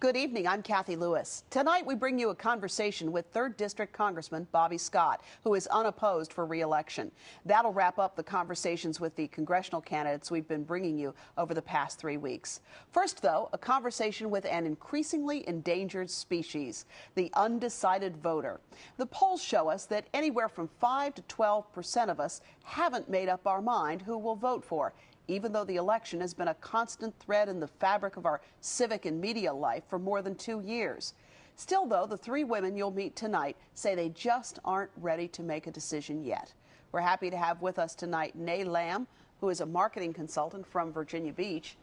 Good evening. I'm Kathy Lewis. Tonight we bring you a conversation with 3rd District Congressman Bobby Scott, who is unopposed for re-election. That'll wrap up the conversations with the congressional candidates we've been bringing you over the past 3 weeks. First, though, a conversation with an increasingly endangered species, the undecided voter. The polls show us that anywhere from 5 to 12% of us haven't made up our mind who we'll vote for, even though the election has been a constant thread in the fabric of our civic and media life for more than 2 years. Still, though, the 3 women you'll meet tonight say they just aren't ready to make a decision yet. We're happy to have with us tonight Nay Lamb, who is a marketing consultant from Virginia Beach.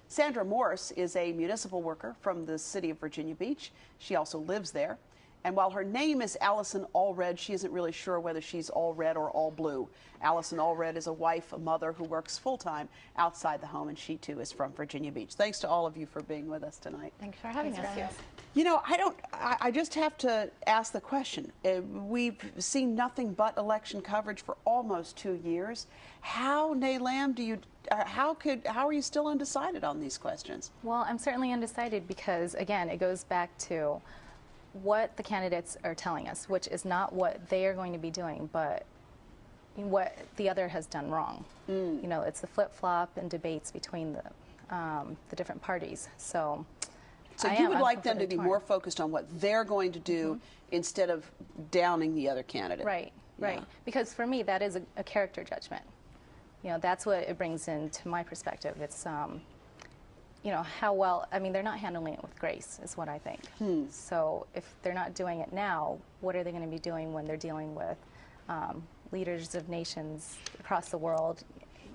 Sandra Morse is a municipal worker from the city of Virginia Beach. She also lives there. And while her name is Allison Allred, she isn't really sure whether she's all red or all blue. Allison Allred is a wife, a mother who works full-time outside the home, and she too is from Virginia Beach. Thanks to all of you for being with us tonight. Thanks for having us. You know, I just have to ask the question. We've seen nothing but election coverage for almost 2 years. How, Nay Lamb, how are you still undecided on these questions? Well, I'm certainly undecided because, again, it goes back to what the candidates are telling us, which is not what they are going to be doing, but what the other has done wrong. You know, it's the flip-flop and debates between the different parties. So you would like them to be more focused on what they're going to do instead of downing the other candidate. Right, right. Yeah. Because for me, that is a character judgment. You know, that's what it brings into my perspective. It's you know, how well, I mean, they're not handling it with grace, is what I think. So if they're not doing it now, what are they going to be doing when they're dealing with leaders of nations across the world?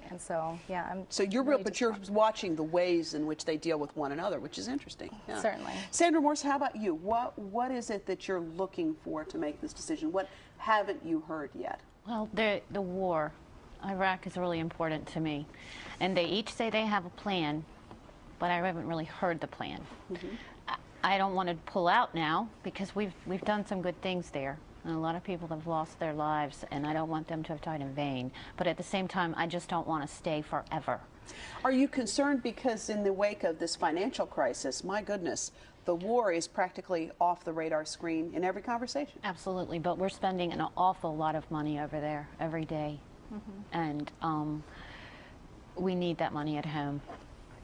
And so, yeah, So you're really but you're watching the ways in which they deal with one another, which is interesting. Yeah. Certainly. Sandra Morse, how about you? What is it that you're looking for to make this decision? What haven't you heard yet? Well, the war. Iraq is really important to me. And they each say they have a plan, but I haven't really heard the plan. I don't want to pull out now because we've done some good things there. And a lot of people have lost their lives, and I don't want them to have died in vain. But at the same time, I just don't want to stay forever. Are you concerned because in the wake of this financial crisis, my goodness, the war is practically off the radar screen in every conversation? Absolutely, but we're spending an awful lot of money over there every day. And we need that money at home.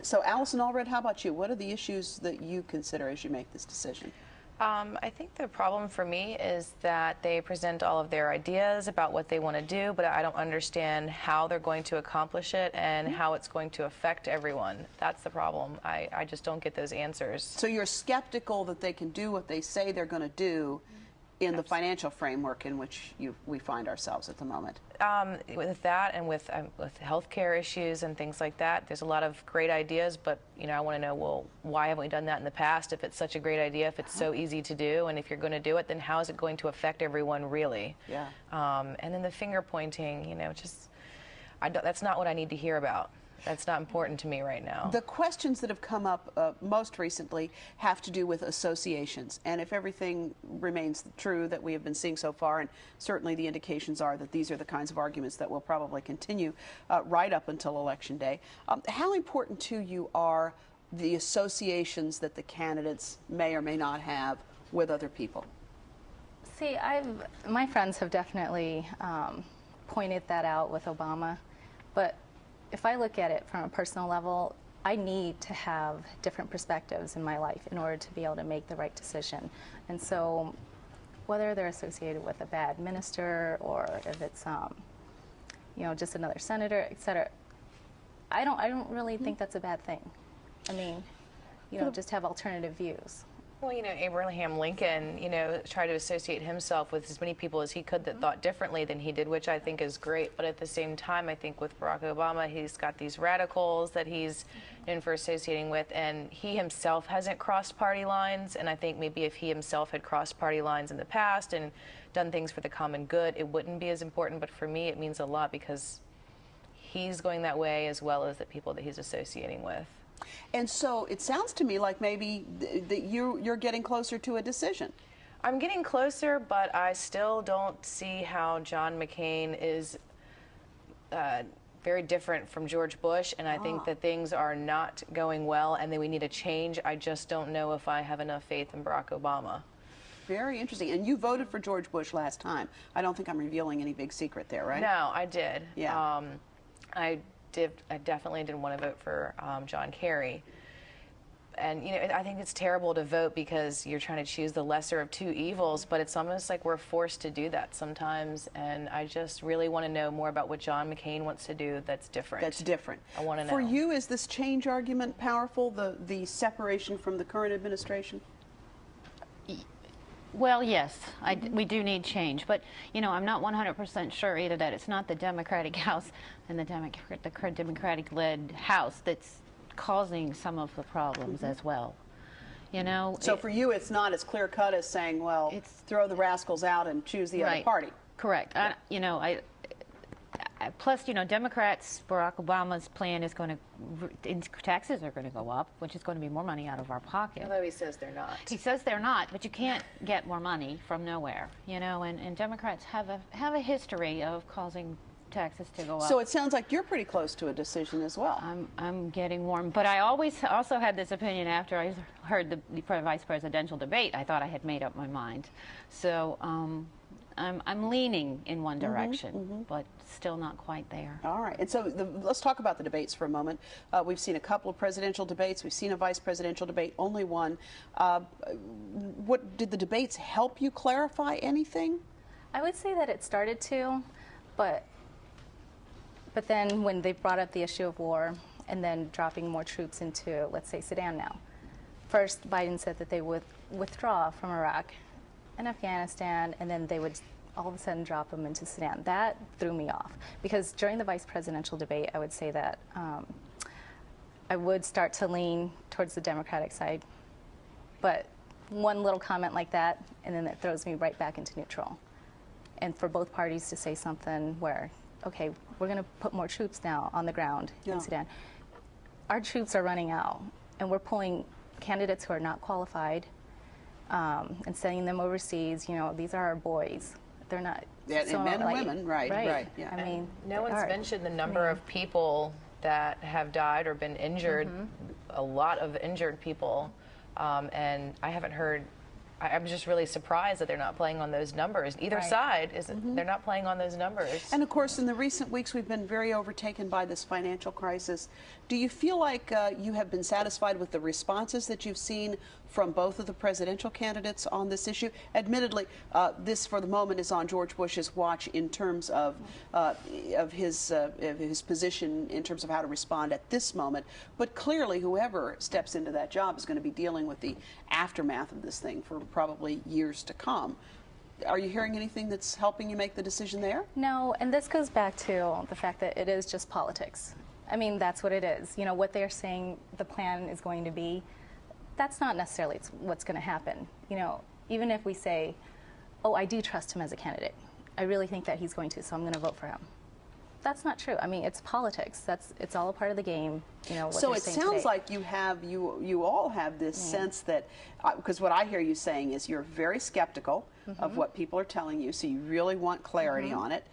So, Allison Allred, how about you? What are the issues that you consider as you make this decision? I think the problem for me is that they present all of their ideas about what they want to do, but I don't understand how they're going to accomplish it and how it's going to affect everyone. That's the problem. I just don't get those answers. So you're skeptical that they can do what they say they're going to do in the financial framework in which we find ourselves at the moment? With that and with healthcare issues and things like that, there's a lot of great ideas, but you know, I want to know, well, why haven't we done that in the past? If it's such a great idea, if it's so easy to do, and if you're going to do it, then how is it going to affect everyone really? Yeah. And then the finger pointing, you know, just that's not what I need to hear about. That's not important to me right now. The questions that have come up most recently have to do with associations. And if everything remains true that we have been seeing so far, and certainly the indications are that these are the kinds of arguments that will probably continue right up until Election Day, how important to you are the associations that the candidates may or may not have with other people? See, my friends have definitely pointed that out with Obama, but if I look at it from a personal level, I need to have different perspectives in my life in order to be able to make the right decision. And so whether they're associated with a bad minister or if it's you know, just another senator, etc., I don't really think that's a bad thing. I mean, you know, just have alternative views. Well, you know, Abraham Lincoln, you know, tried to associate himself with as many people as he could that thought differently than he did, which I think is great. But at the same time, I think with Barack Obama, he's got these radicals that he's known for associating with, and he himself hasn't crossed party lines. And I think maybe if he himself had crossed party lines in the past and done things for the common good, it wouldn't be as important. But for me, it means a lot because he's going that way as well as the people that he's associating with. And so it sounds to me like maybe that you're getting closer to a decision. I'm getting closer, but I still don't see how John McCain is very different from George Bush, and I think that things are not going well, and that we need a change. I just don't know if I have enough faith in Barack Obama. Very interesting. And you voted for George Bush last time. I don't think I'm revealing any big secret there, right? No, I did. Yeah. I definitely didn't want to vote for John Kerry. And, you know, I think it's terrible to vote because you're trying to choose the lesser of two evils, but it's almost like we're forced to do that sometimes. And I just really want to know more about what John McCain wants to do that's different. That's different. I want to know. For you, is this change argument powerful, the separation from the current administration? Well, yes, we do need change, but you know, I'm not 100% sure either that it's not the Democratic House and the Democratic-led House that's causing some of the problems as well. You know. So for you, it's not as clear cut as saying, well, throw the rascals out and choose the other party. Correct. Yeah. You know, plus, you know, Democrats, Barack Obama's plan is going to, taxes are going to go up, which is going to be more money out of our pocket. Although he says they're not. He says they're not, but you can't get more money from nowhere, you know, and Democrats have a history of causing taxes to go up. So it sounds like you're pretty close to a decision as well. I'm getting warm, but I also had this opinion after I heard the vice presidential debate. I thought I had made up my mind. So I'm leaning in one direction, but still not quite there. All right, and so let's talk about the debates for a moment. We've seen a couple of presidential debates. We've seen a vice presidential debate, only one. What did the debates help you clarify anything? I would say that it started to, but then when they brought up the issue of war and then dropping more troops into, let's say, Sudan now. First, Biden said that they would withdraw from Iraq and Afghanistan, and then they would all of a sudden drop them into Sudan. That threw me off, because during the vice presidential debate, I would say that I would start to lean towards the Democratic side. But one little comment like that, and then it throws me right back into neutral. And for both parties to say something where, okay, we're going to put more troops now on the ground in Sudan. Our troops are running out, and we're pulling candidates who are not qualified and sending them overseas. You know, these are our boys. They're not. Yeah, so, men and like, women, right. Yeah. I mean, no one's mentioned the number of people that have died or been injured. A lot of injured people, and I haven't heard. I'm just really surprised that they're not playing on those numbers. Either side isn't. They're not playing on those numbers. And of course, in the recent weeks, we've been very overtaken by this financial crisis. Do you feel like you have been satisfied with the responses that you've seen from both of the presidential candidates on this issue? Admittedly, this for the moment is on George Bush's watch in terms of his position in terms of how to respond at this moment. But clearly, whoever steps into that job is going to be dealing with the aftermath of this thing for probably years to come. Are you hearing anything that's helping you make the decision there? No, and this goes back to the fact that it is just politics. I mean, that's what it is. You know, what they're saying the plan is going to be, that's not necessarily what's going to happen. You know, even if we say, oh, I do trust him as a candidate. I really think that he's going to, so I'm going to vote for him. That's not true. I mean, it's politics. It's all a part of the game. You know. What so it sounds like you all have this sense that, because what I hear you saying is you're very skeptical of what people are telling you. So you really want clarity on it.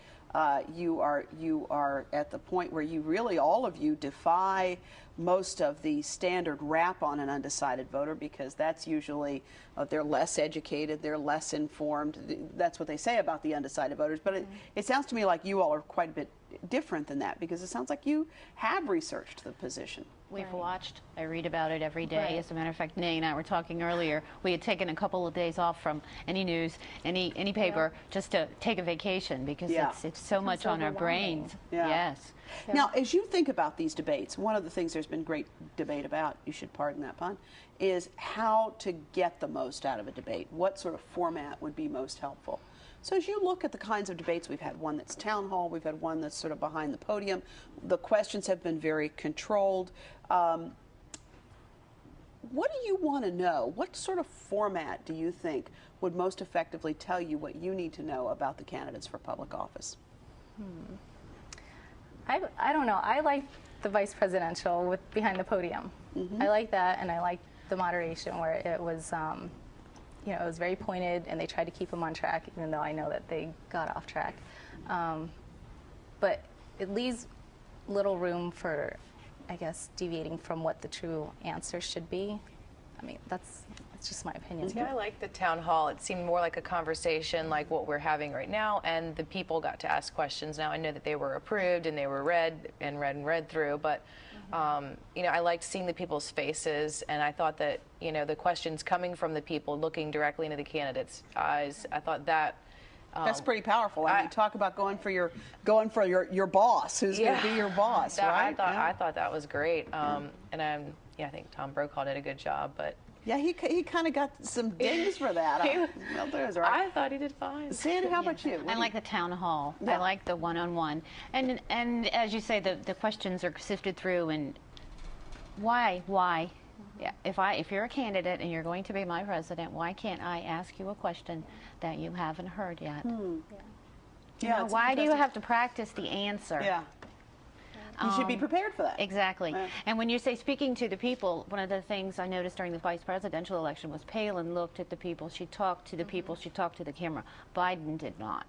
You are at the point where you really, all of you, defy most of the standard rap on an undecided voter, because that's usually they're less educated, they're less informed. That's what they say about the undecided voters. But it sounds to me like you all are quite a bit different than that, because it sounds like you have researched the position. We've watched. I read about it every day. As a matter of fact, Nay and I were talking earlier. We had taken a couple of days off from any news, any paper, just to take a vacation, because it's so much on our brains. Yes. Now, as you think about these debates, one of the things there's been great debate about, you should pardon that pun, is how to get the most out of a debate. What sort of format would be most helpful? So as you look at the kinds of debates, we've had one that's town hall, we've had one that's sort of behind the podium. The questions have been very controlled. What do you want to know? What sort of format do you think would most effectively tell you what you need to know about the candidates for public office? I don't know. I like the vice presidential with behind the podium. I like that, and I like the moderation where it was, you know, it was very pointed, and they tried to keep them on track, even though I know that they got off track. But it leaves little room for, I guess, deviating from what the true answer should be. I mean, that's just my opinion. Yeah, I like the town hall. It seemed more like a conversation like what we're having right now, and the people got to ask questions. Now I know that they were approved and they were read through, but you know, I liked seeing the people's faces, and I thought that, you know, the questions coming from the people looking directly into the candidates' eyes, I thought that that's pretty powerful. I mean, talk about going for your boss, who's going to be your boss, right? I thought that was great, and yeah, I think Tom Brokaw did a good job, but. Yeah, he kind of got some dings for that. I thought he did fine. Sandy, how about you? I like the town hall. Yeah. I like the one-on-one. And as you say, the questions are sifted through, and why? Yeah, if you're a candidate and you're going to be my president, why can't I ask you a question that you haven't heard yet? Yeah, why do you have to practice the answer? Yeah. You should be prepared for that. Exactly. Yeah. And when you say speaking to the people, one of the things I noticed during the vice presidential election was Palin looked at the people, she talked to the people, she talked to the camera. Biden did not.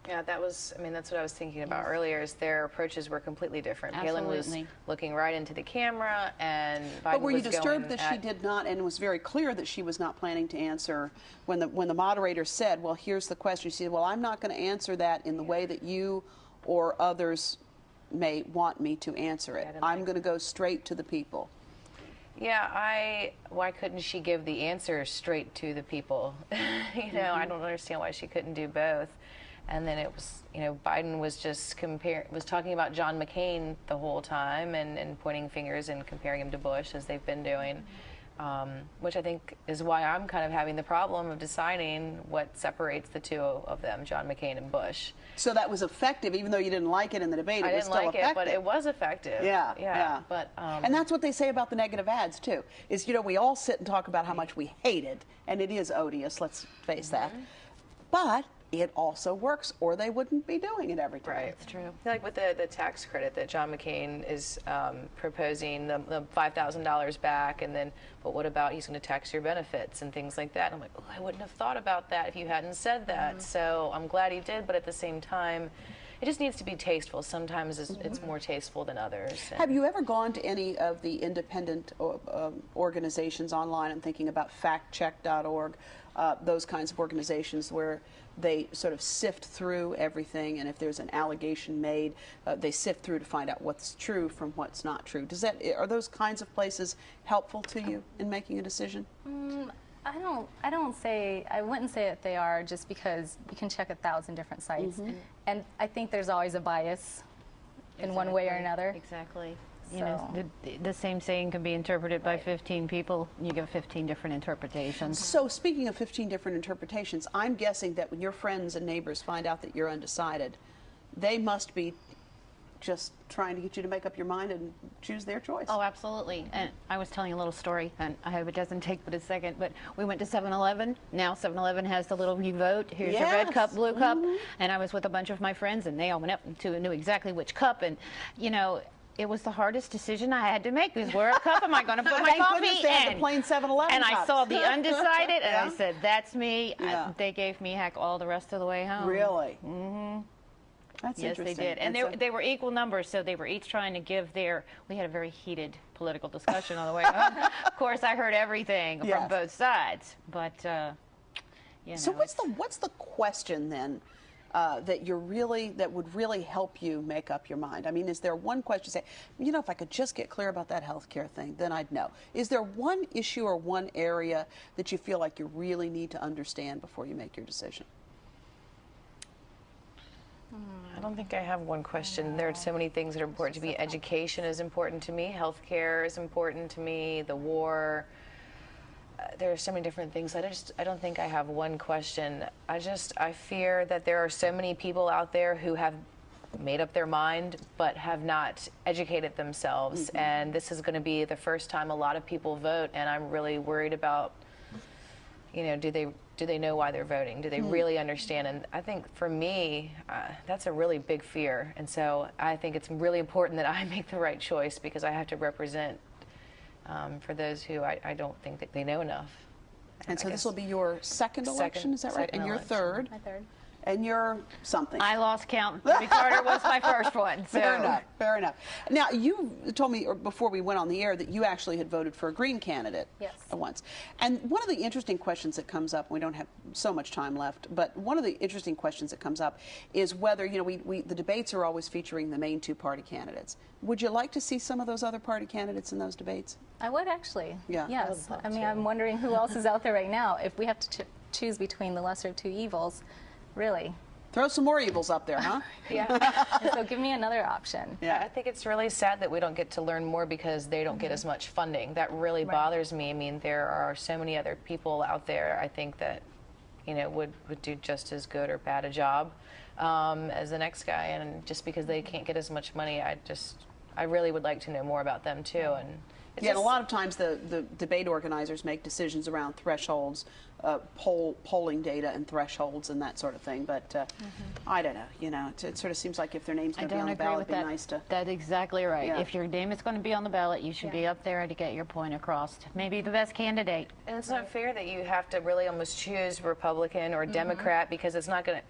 Yeah, that was, I mean, that's what I was thinking about earlier, is their approaches were completely different. Absolutely. Palin was looking right into the camera, and Biden But were you was disturbed going that she did not, and it was very clear that she was not planning to answer when the moderator said, well, here's the question. She said, well, I'm not going to answer that in the way that you or others may want me to answer it. I'm going to go straight to the people. Yeah, why couldn't she give the answer straight to the people? You know, I don't understand why she couldn't do both. And then it was, you know, Biden was just was talking about John McCain the whole time and pointing fingers and comparing him to Bush, as they've been doing. Which I think is why I'm kind of having the problem of deciding what separates the two of them, John McCain and Bush. So that was effective, even though you didn't like it in the debate. It was still effective. I didn't like it, but it was effective. Yeah. But and that's what they say about the negative ads too. Is, you know, we all sit and talk about how much we hate it, and it is odious. Let's face that. But it also works, or they wouldn't be doing it every time. Right. That's true. Like with the tax credit that John McCain is proposing, the $5,000 back, and then, but what about he's going to tax your benefits and things like that? And I'm like, oh, I wouldn't have thought about that if you hadn't said that. So I'm glad he did, but at the same time, it just needs to be tasteful. Sometimes it's more tasteful than others. Have you ever gone to any of the independent organizations online? I'm thinking about factcheck.org, those kinds of organizations where they sort of sift through everything, and if there's an allegation made, they sift through to find out what's true from what's not true. Are those kinds of places helpful to you in making a decision? I wouldn't say that they are, just because you can check 1,000 different sites, and I think there's always a bias in one way or another. Exactly. So. You know, the same saying can be interpreted by 15 people, and you get 15 different interpretations. So speaking of 15 different interpretations, I'm guessing that when your friends and neighbors find out that you're undecided, they must be just trying to get you to make up your mind and choose their choice. Oh, absolutely. And I was telling a little story, and I hope it doesn't take but a second, but we went to 7-Eleven. Now 7-Eleven has the little you vote, here's your red cup, blue cup, and I was with a bunch of my friends, and they all went up and knew exactly which cup, and, you know, it was the hardest decision I had to make, because where cup am I going to put my Thank coffee goodness they had the plain 7-Eleven And I cups. saw the Undecided, and I said, that's me. Yeah. They gave me heck all the rest of the way home. Really? That's Yes, interesting. they did. And they were equal numbers, so they were each trying to give we had a very heated political discussion on the way home. Of course, I heard everything from both sides, but, you know. So what's the question then that would really help you make up your mind? I mean, is there one question, say, you know, if I could just get clear about that health care thing, then I'd know. Is there one issue or one area that you feel like you really need to understand before you make your decision? I don't think I have one question. There are so many things that are important to me. Education is important to me. Healthcare is important to me. The war. There are so many different things. I don't think I have one question. I fear that there are so many people out there who have made up their mind but have not educated themselves. And this is going to be the first time a lot of people vote, and I'm really worried about, you know, do they know why they're voting? Do they really understand? And I think for me, that's a really big fear. And so I think it's really important that I make the right choice, because I have to represent for those who I don't think that they know enough. And so this will be your second election, is that right? And your third. My third. And you're something. I lost count. Jimmy Carter was my first one. So. Fair enough. Fair enough. Now, you told me before we went on the air that you actually had voted for a Green candidate once. And one of the interesting questions that comes up, we don't have so much time left, but one of the interesting questions that comes up is whether, you know, the debates are always featuring the main two-party candidates. Would you like to see some of those other party candidates in those debates? I would actually. Yeah. Yes. I mean, I'm wondering who else is out there right now. If we have to choose between the lesser of two evils, really. Throw some more evils up there, huh? Yeah. So give me another option. Yeah, I think it's really sad that we don't get to learn more because they don't get as much funding. That really bothers me. I mean, there are so many other people out there, I think, that, you know, would do just as good or bad a job as the next guy. And just because they can't get as much money, I really would like to know more about them, too. And yeah, and a lot of times the debate organizers make decisions around thresholds, polling data and thresholds and that sort of thing. But I don't know. You know, it sort of seems like if their name's going to be on the ballot, it'd be nice to. That's exactly right. Yeah. If your name is going to be on the ballot, you should be up there to get your point across. Maybe the best candidate. And it's not fair that you have to really almost choose Republican or Democrat because it's not going to.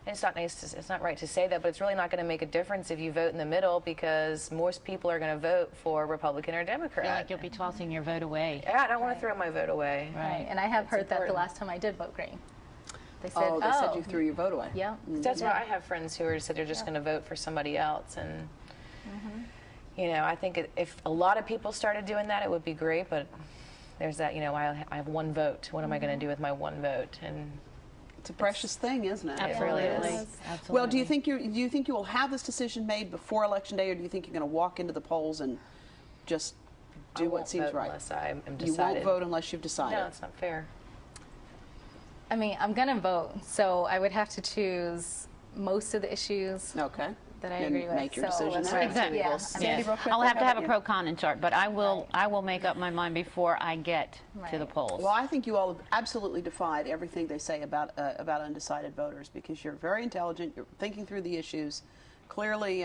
It's not nice. It's not right to say that, but it's really not going to make a difference if you vote in the middle because most people are going to vote for Republican or Democrat. I feel like you'll be tossing your vote away. Yeah, I don't want to throw my vote away. Right. And I have heard that the last time I did vote Green. They said, they said you threw your vote away. Yeah. That's why I have friends who said they're just going to vote for somebody else, and you know, I think if a lot of people started doing that, it would be great. But there's that, you know, I have one vote. What am I going to do with my one vote? And it's a precious thing, isn't it? Absolutely. Absolutely. Well, do you think you will have this decision made before Election Day, or do you think you're going to walk into the polls and just do what seems right? Unless I am decided. You won't vote unless you've decided. No, it's not fair. I mean, I'm going to vote, so I would have to choose most of the issues Okay. that I And agree with. make your So decision that's there. right. Exactly. Yeah. Sandy, real quick, I'll have to have a you? pro-con and chart, but I will make up my mind before I get to the polls. Well, I think you all have absolutely defied everything they say about undecided voters because you're very intelligent, you're thinking through the issues, clearly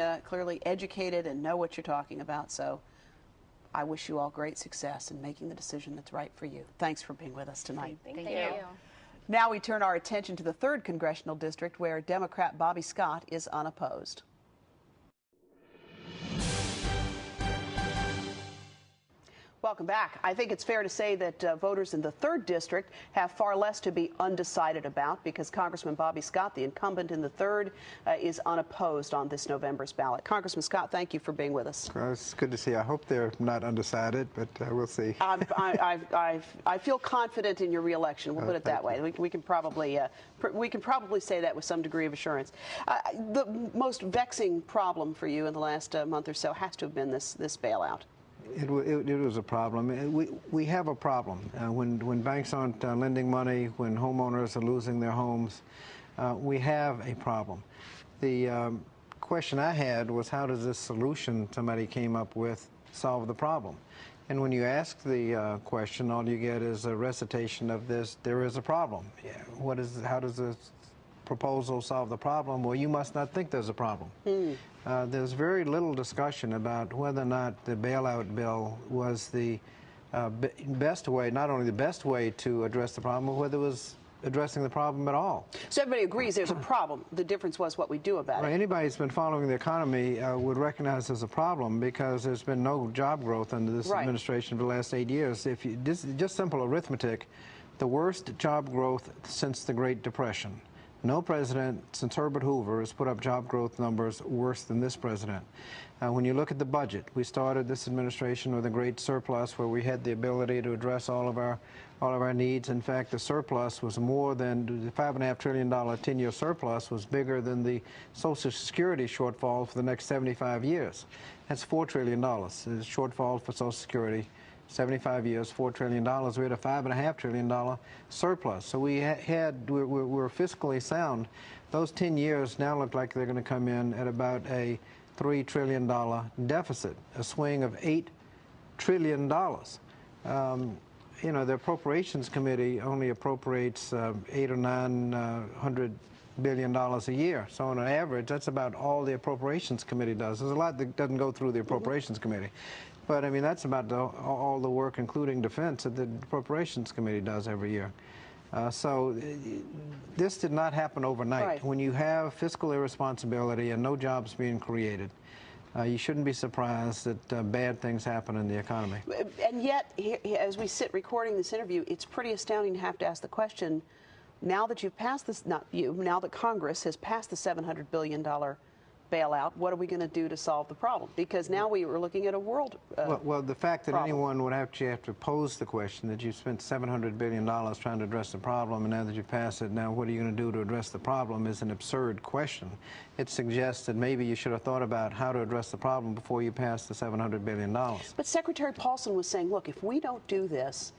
educated and know what you're talking about. So I wish you all great success in making the decision that's right for you. Thanks for being with us tonight. Thank you. Now we turn our attention to the 3rd Congressional District where Democrat Bobby Scott is unopposed. Welcome back. I think it's fair to say that voters in the 3rd District have far less to be undecided about because Congressman Bobby Scott, the incumbent in the 3rd, is unopposed on this November's ballot. Congressman Scott, thank you for being with us. Well, it's good to see. I hope they're not undecided, but we'll see. I feel confident in your reelection. We'll put it that way. We can probably say that with some degree of assurance. The most vexing problem for you in the last month or so has to have been this bailout. It was a problem. We have a problem. When banks aren't lending money, when homeowners are losing their homes, we have a problem. The question I had was, how does this solution somebody came up with solve the problem? And when you ask the question, all you get is a recitation of this, there is a problem. Yeah. How does this proposal solve the problem? Well, you must not think there's a problem. There's very little discussion about whether or not the bailout bill was the best way, not only the best way to address the problem, but whether it was addressing the problem at all. So everybody agrees there's a problem. The difference was what we do about it. Anybody who's been following the economy would recognize there's a problem because there's been no job growth under this administration for the last 8 years. If you just simple arithmetic, the worst job growth since the Great Depression. No president since Herbert Hoover has put up job growth numbers worse than this president. When you look at the budget, we started this administration with a great surplus where we had the ability to address all of our needs. In fact, the surplus was more than the $5.5 trillion 10-year surplus was bigger than the Social Security shortfall for the next 75 years. That's $4 trillion. The shortfall for Social Security. 75 years, $4 trillion. We had a $5.5 trillion surplus. So we're fiscally sound. Those 10 years now look like they're going to come in at about a $3 trillion deficit, a swing of $8 trillion. You know, the Appropriations Committee only appropriates $800 or $900 billion a year. So on an average, that's about all the Appropriations Committee does. There's a lot that doesn't go through the Appropriations Committee. But, I mean, that's about all the work, including defense, that the Appropriations Committee does every year. This did not happen overnight. Right. When you have fiscal irresponsibility and no jobs being created, you shouldn't be surprised that bad things happen in the economy. And yet, as we sit recording this interview, it's pretty astounding to have to ask the question, now that you've passed this, not you, now that Congress has passed the $700 billion bailout, what are we going to do to solve the problem? Because now we are looking at a world well, the fact that problem. anyone would actually have to pose the question that you spent $700 billion trying to address the problem, and now that you pass it, now what are you going to do to address the problem is an absurd question. It suggests that maybe you should have thought about how to address the problem before you passed the $700 billion. But Secretary Paulson was saying, look, if we don't do this,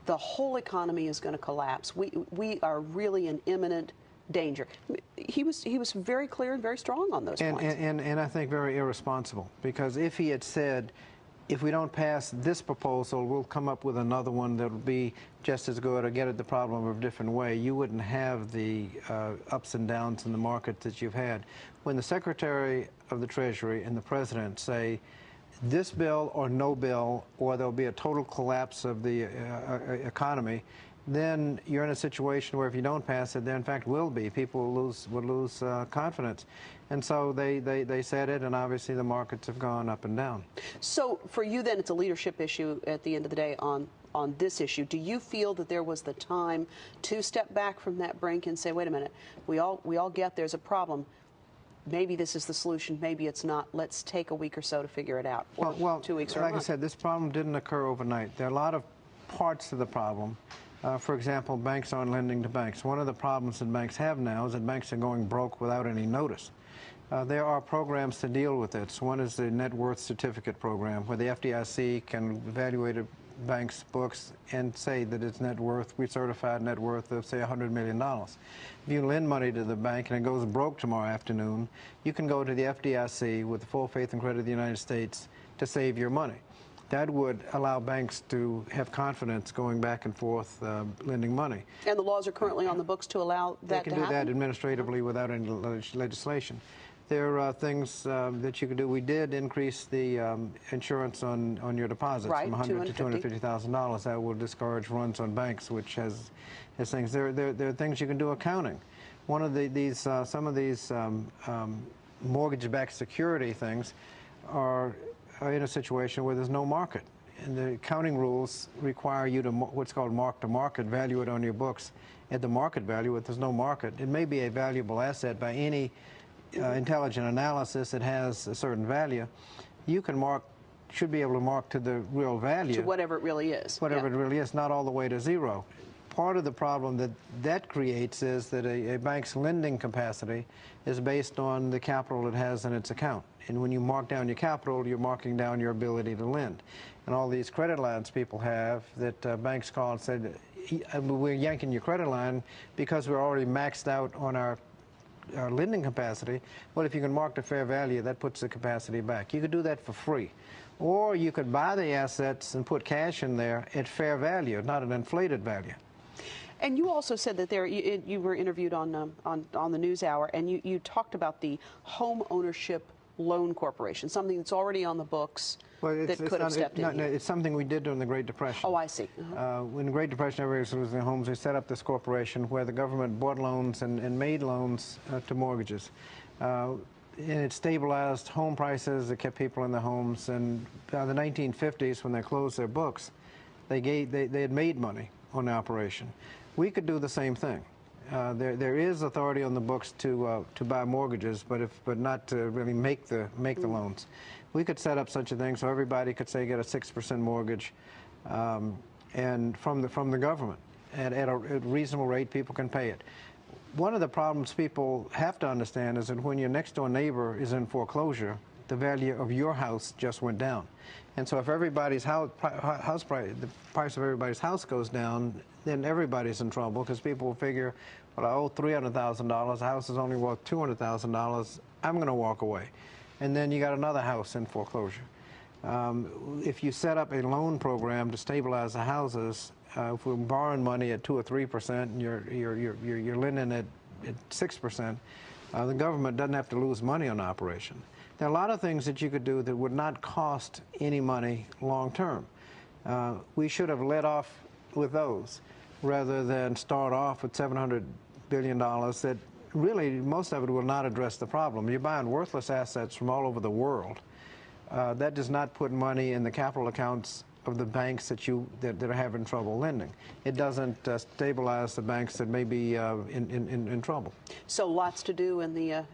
the whole economy is going to collapse. We are really in imminent danger. He was very clear and very strong on those points. And I think very irresponsible, because if he had said, if we don't pass this proposal, we'll come up with another one that will be just as good or get at the problem a different way, you wouldn't have the ups and downs in the market that you've had. When the Secretary of the Treasury and the President say, this bill or no bill, or there'll be a total collapse of the economy, then you're in a situation where if you don't pass it, there in fact will be. People would lose confidence. And so they said it, and obviously the markets have gone up and down. So for you then, it's a leadership issue at the end of the day on this issue. Do you feel that there was the time to step back from that brink and say, wait a minute, we all get there's a problem. Maybe this is the solution, maybe it's not. Let's take a week or so to figure it out, or well, 2 weeks or a like month. I said, this problem didn't occur overnight. There are a lot of parts to the problem. For example, banks aren't lending to banks. One of the problems that banks have now is that banks are going broke without any notice. There are programs to deal with this. One is the net worth certificate program, where the FDIC can evaluate a bank's books and say that its net worth, we certified net worth of, say, $100 million. If you lend money to the bank and it goes broke tomorrow afternoon, you can go to the FDIC with the full faith and credit of the United States to save your money. That would allow banks to have confidence going back and forth lending money. And the laws are currently on the books to allow that to happen? They can do that administratively without any legislation. There are things that you can do. We did increase the insurance on your deposits from $100,000 to $250,000. That will discourage runs on banks, which has things. There are things you can do. Accounting. One of some of these mortgage-backed security things are in a situation where there's no market. And the accounting rules require you to what's called mark-to-market, value it on your books at the market value. If there's no market, it may be a valuable asset by any intelligent analysis. It has a certain value. You can should be able to mark to the real value. To whatever it really is. Whatever it really is, not all the way to zero. Part of the problem that creates is that a bank's lending capacity is based on the capital it has in its account. And when you mark down your capital, you're marking down your ability to lend. And all these credit lines people have that banks call and say, we're yanking your credit line because we're already maxed out on our lending capacity. Well, if you can mark to fair value, that puts the capacity back. You could do that for free. Or you could buy the assets and put cash in there at fair value, not an inflated value. And you also said that you were interviewed on the NewsHour, and you talked about the Home Ownership Loan Corporation, something that's already on the books that could have stepped in. It's something we did during the Great Depression. Oh, I see. When the Great Depression, everybody was in homes. We set up this corporation where the government bought loans and made loans to mortgages. And it stabilized home prices. It kept people in their homes. And by the 1950s, when they closed their books, they had made money on the operation. We could do the same thing. There is authority on the books to buy mortgages, but not to really make the loans. We could set up such a thing so everybody could say get a 6% mortgage, and from the government at a reasonable rate, people can pay it. One of the problems people have to understand is that when your next door neighbor is in foreclosure, the value of your house just went down. And so if everybody's the price of everybody's house goes down, then everybody's in trouble, because people will figure, well, I owe $300,000, the house is only worth $200,000, I'm going to walk away. And then you got another house in foreclosure. If you set up a loan program to stabilize the houses, if we're borrowing money at 2 or 3% and you're lending at 6%, the government doesn't have to lose money on the operation. There are a lot of things that you could do that would not cost any money long term. We should have let off with those. rather than start off with $700 billion that really, most of it will not address the problem. You're buying worthless assets from all over the world. That does not put money in the capital accounts of the banks that are having trouble lending. It doesn't stabilize the banks that may be in trouble. So lots to do in the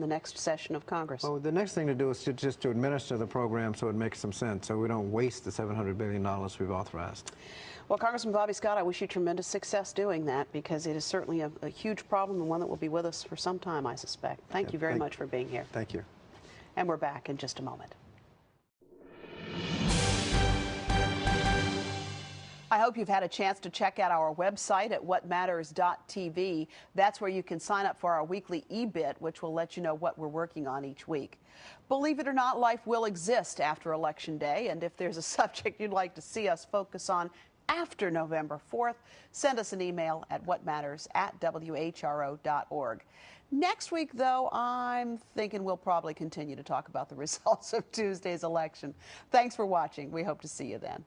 next session of Congress. Well, the next thing to do is just to administer the program so it makes some sense, so we don't waste the $700 billion we've authorized. Well, Congressman Bobby Scott, I wish you tremendous success doing that, because it is certainly a huge problem and one that will be with us for some time, I suspect. Thank you very much for being here. Thank you. And we're back in just a moment. I hope you've had a chance to check out our website at whatmatters.tv. That's where you can sign up for our weekly e-bit, which will let you know what we're working on each week. Believe it or not, life will exist after Election Day, and if there's a subject you'd like to see us focus on after November 4th, send us an email at whatmatters@whro.org. Next week, though, I'm thinking we'll probably continue to talk about the results of Tuesday's election. Thanks for watching. We hope to see you then.